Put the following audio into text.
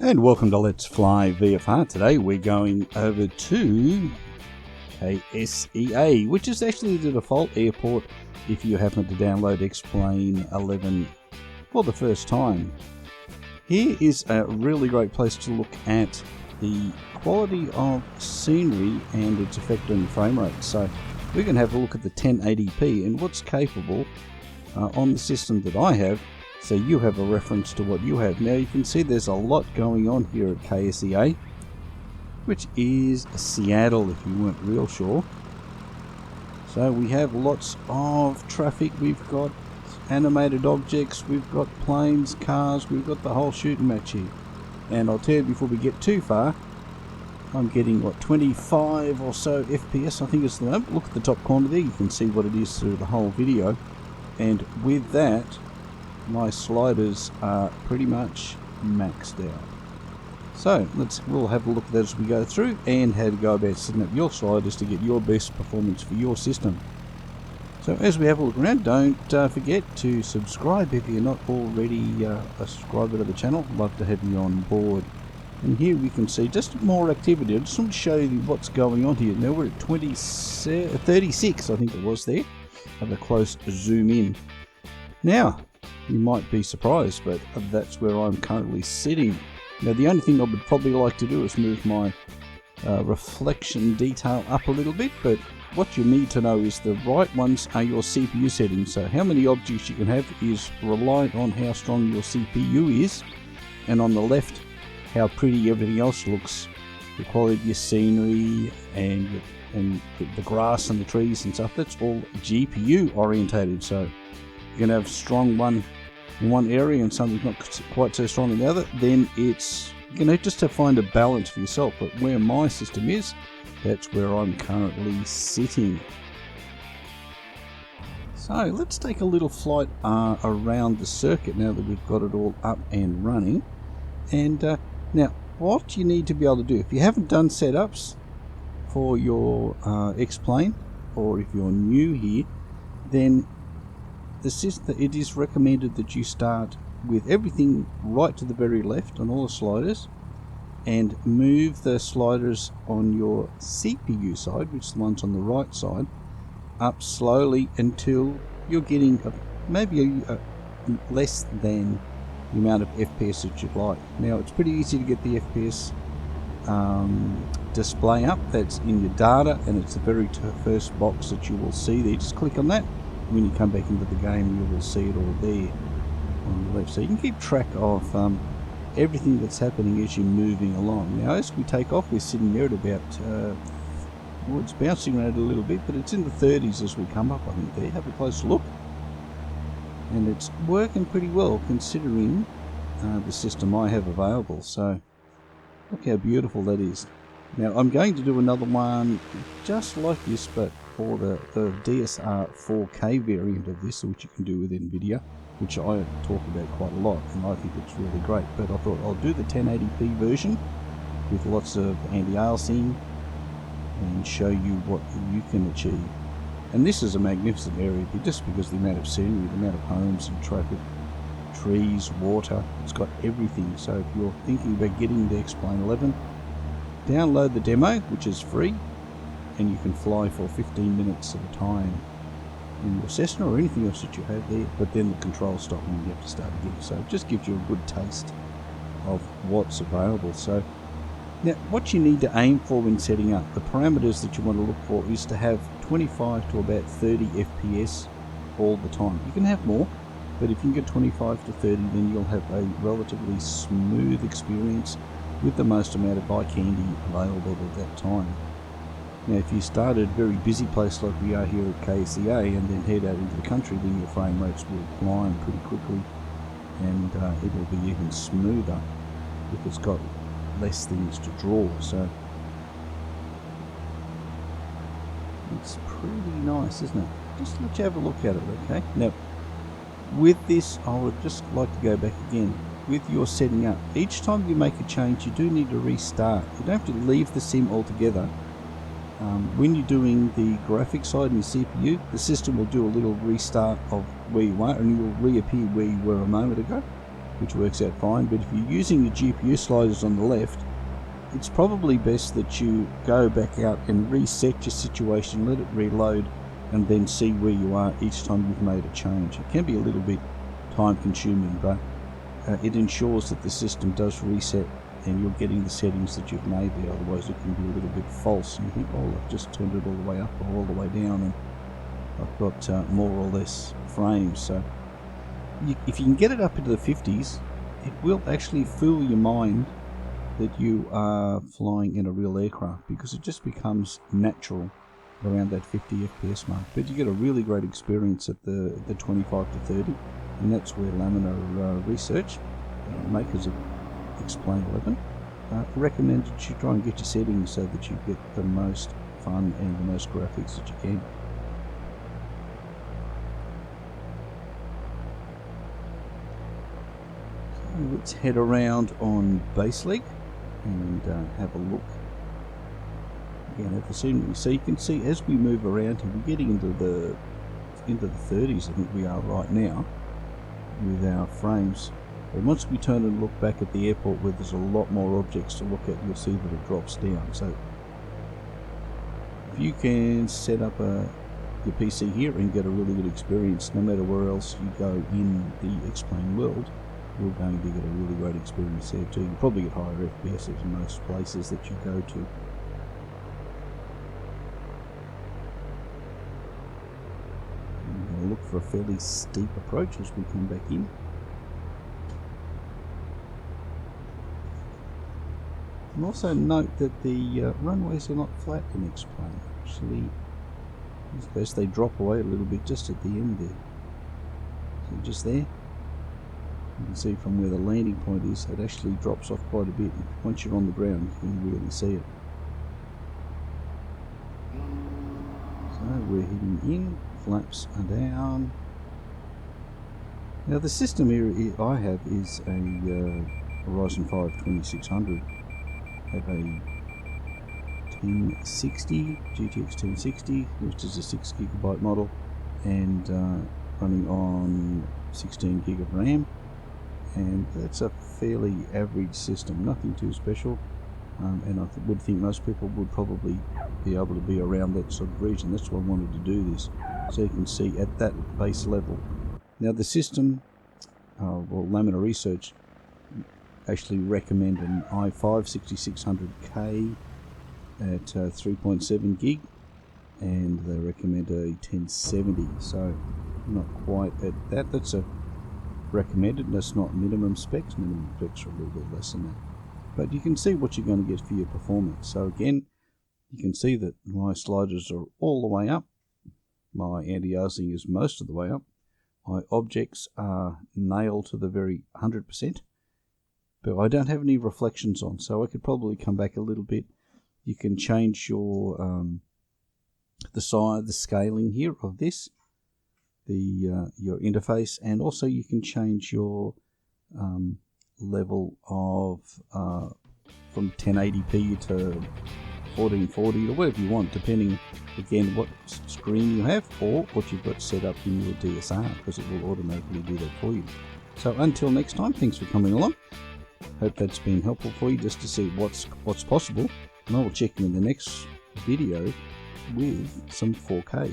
And welcome to Let's Fly VFR. Today we're going over to KSEA, which is actually the default airport if you happen to download X-Plane 11 for the first time. Here is a really great place to look at the quality of scenery and its effect on frame rate. So we're going to have a look at the 1080p and what's capable on the system that I have, so you have a reference to what you have. Now you can see there's a lot going on here at KSEA, which is Seattle if you weren't real sure. So we have lots of traffic, we've got animated objects, we've got planes, cars, we've got the whole shooting match here. And I'll tell you before we get too far, I'm getting what, 25 or so FPS I think it's the moment. Look at the top corner there, you can see what it is through the whole video. And with that, my sliders are pretty much maxed out. So we'll have a look at that as we go through and how to go about setting up your sliders to get your best performance for your system. So as we have a look around, don't forget to subscribe if you're not already a subscriber to the channel. I'd love to have you on board. And here we can see just more activity. I just want to show you what's going on here. Now we're at 36 I think it was there. Have a close zoom in. Now you might be surprised, but that's where I'm currently sitting. Now the only thing I would probably like to do is move my reflection detail up a little bit, but what you need to know is the right ones are your CPU settings. So how many objects you can have is reliant on how strong your CPU is, and on the left how pretty everything else looks, the quality of your scenery and the grass and the trees and stuff. That's all GPU orientated. So you can have strong one in one area and something's not quite so strong in the other, then it's, you know, just to find a balance for yourself. But where my system is, that's where I'm currently sitting. So let's take a little flight around the circuit now that we've got it all up and running. And now what you need to be able to do, if you haven't done setups for your X-Plane, or if you're new here, then it is recommended that you start with everything right to the very left on all the sliders, and move the sliders on your CPU side, which is the ones on the right side, up slowly until you're getting maybe less than the amount of FPS that you'd like. Now it's pretty easy to get the FPS display up. That's in your data, and it's the very first box that you will see there. Just click on that. When you come back into the game, you will see it all there on the left. So you can keep track of everything that's happening as you're moving along. Now as we take off, we're sitting there at about well, it's bouncing around a little bit, but it's in the 30s as we come up, I think there. Have a close look. And it's working pretty well considering the system I have available. So look how beautiful that is. Now I'm going to do another one just like this, but for the DSR 4K variant of this, which you can do with NVIDIA, which I talk about quite a lot, and I think it's really great. But I thought I'll do the 1080p version with lots of anti-aliasing and show you what you can achieve. And this is a magnificent area just because of the amount of scenery, the amount of homes and traffic, trees, water, it's got everything. So if you're thinking about getting the X-Plane 11, download the demo, which is free, and you can fly for 15 minutes at a time in your Cessna or anything else that you have there, but then the controls stop and you have to start again. So it just gives you a good taste of what's available. So now what you need to aim for when setting up, the parameters that you want to look for is to have 25 to about 30 FPS all the time. You can have more, but if you can get 25 to 30, then you'll have a relatively smooth experience with the most amount of eye candy available at that time. Now if you start at a very busy place like we are here at KSEA and then head out into the country, then your frame rates will climb pretty quickly, and it will be even smoother if it's got less things to draw. So it's pretty nice, isn't it? Just let you have a look at it, okay? Now with this, I would just like to go back again. With your setting up, each time you make a change, you do need to restart. You don't have to leave the sim altogether. When you're doing the graphics side and your CPU, the system will do a little restart of where you are, and you will reappear where you were a moment ago. which works out fine. But if you're using your GPU sliders on the left, it's probably best that you go back out and reset your situation, let it reload, and then see where you are each time you've made a change. It can be a little bit time consuming, but it ensures that the system does reset and you're getting the settings that you've made there. Otherwise it can be a little bit false and you think, oh, I've just turned it all the way up or all the way down and I've got more or less frames. So if you can get it up into the 50s, it will actually fool your mind that you are flying in a real aircraft, because it just becomes natural around that 50 FPS mark. But you get a really great experience at the 25 to 30, and that's where Laminar Research, makers of X-Plane 11, recommend that you try and get your settings so that you get the most fun and the most graphics that you can. So let's head around on base leg and have a look again at the scenery. So you can see as we move around here, we're getting into the 30s, I think we are right now with our frames. But once we turn and look back at the airport where there's a lot more objects to look at, you'll see that it drops down. So if you can set up your PC here and get a really good experience, no matter where else you go in the X-Plane world, you're going to get a really great experience there too. You'll probably get higher FPS in most places that you go to. I'm going to look for a fairly steep approach as we come back in. And also note that the runways are not flat in X-Plane. Actually, as they drop away a little bit just at the end there. So just there. You can see from where the landing point is, it actually drops off quite a bit. Once you're on the ground, you can really see it. So we're heading in, flaps are down. Now the system here I have is a Horizon 5 2600. I have a 1060, GTX 1060, which is a 6GB model, and running on 16 gig of RAM. And that's a fairly average system, nothing too special, and I would think most people would probably be able to be around that sort of region. That's why I wanted to do this, so you can see at that base level. Now the system, well, Laminar Research actually recommend an i5 6600K at 3.7 gig, and they recommend a 1070, so not quite at that. That's a recommended, that's not minimum specs. Minimum specs are a little bit less than that, but you can see what you're going to get for your performance. So again, you can see that my sliders are all the way up, my anti-aliasing is most of the way up, my objects are nailed to the very 100%, but I don't have any reflections on, so I could probably come back a little bit. You can change your the size, the scaling here of this, your interface, and also you can change your level of from 1080p to 1440 or whatever you want, depending again what screen you have or what you've got set up in your DSR, because it will automatically do that for you. So until next time, thanks for coming along. Hope that's been helpful for you just to see what's possible, and I will check you in the next video with some 4K.